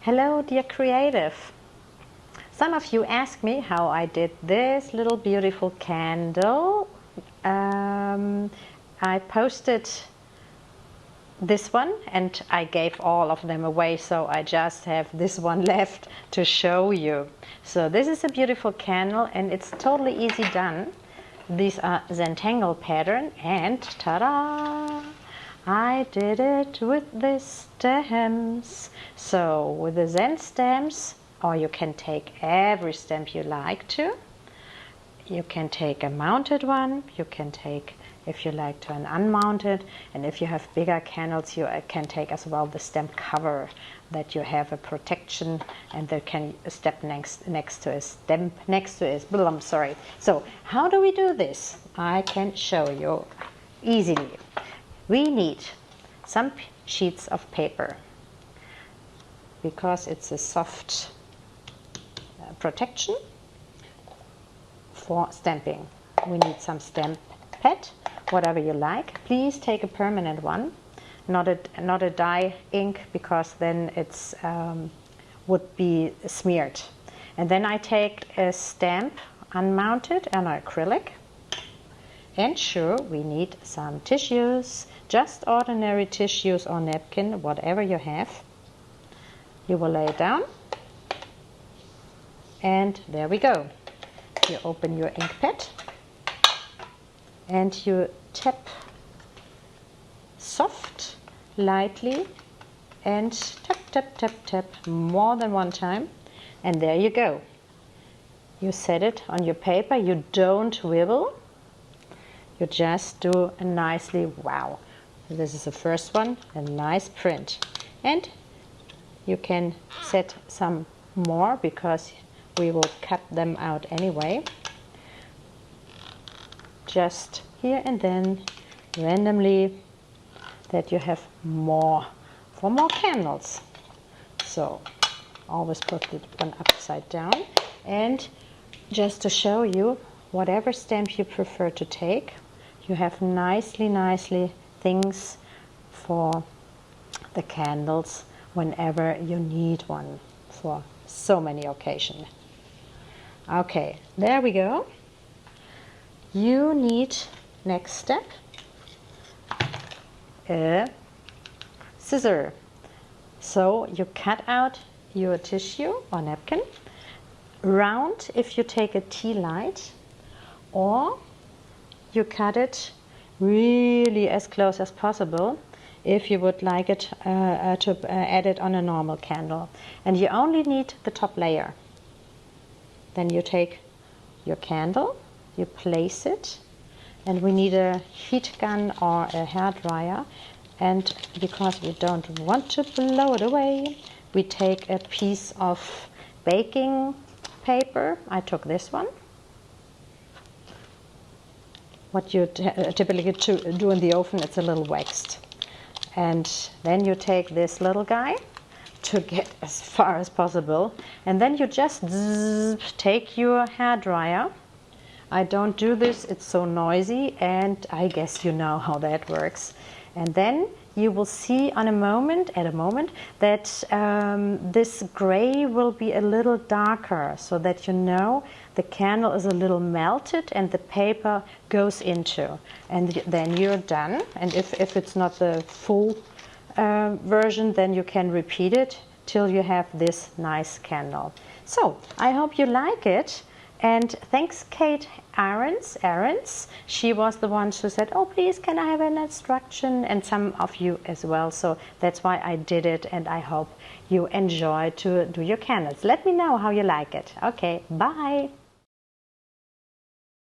Hello dear creative. Some of you asked me how I did this little beautiful candle. I posted this one and I gave all of them away, so I just have this one left to show you. So this is a beautiful candle and it's totally easy done. These are Zentangle pattern and ta-da! I did it with the stamps. So with the ZenStamps, or you can take every stamp you like to. You can take a mounted one, you can take, if you like, to an unmounted, and if you have bigger candles, you can take as well the stamp cover, that you have a protection and that can step next to a stamp next to it. I'm sorry. So how do we do this? I can show you easily. We need some sheets of paper because it's a soft protection for stamping. We need some stamp pad, whatever you like. Please take a permanent one, not a dye ink, because then it's would be smeared. And then I take a stamp unmounted and acrylic. And sure, we need some tissues, just ordinary tissues or napkin, whatever you have. You will lay it down. And there we go. You open your ink pad and you tap soft, lightly, and tap, tap, tap, tap more than one time. And there you go. You set it on your paper. You don't wibble. You just do a nicely, wow, this is the first one, a nice print. And you can set some more because we will cut them out anyway. Just here and then, randomly, that you have more, for more candles. So, always put it one upside down. And just to show you, whatever stamp you prefer to take, you have nicely things for the candles whenever you need one for so many occasions. Okay, there we go. You need, next step, a scissor. So you cut out your tissue or napkin, round if you take a tea light, or you cut it really as close as possible if you would like it to add it on a normal candle. And you only need the top layer. Then you take your candle, you place it, and we need a heat gun or a hairdryer. And because we don't want to blow it away, we take a piece of baking paper. I took this one. What you typically do in the oven, it's a little waxed. And then you take this little guy to get as far as possible. And then you just take your hairdryer. I don't do this, it's so noisy, and I guess you know how that works. And then you will see at a moment that this gray will be a little darker, so that you know the candle is a little melted and the paper goes into. And then you're done. And if it's not the full version, then you can repeat it till you have this nice candle. So I hope you like it. And thanks Kate Ahrens. She was the one who said, oh please, can I have an instruction? And some of you as well. So that's why I did it, and I hope you enjoy to do your candles. Let me know how you like it. Okay, bye.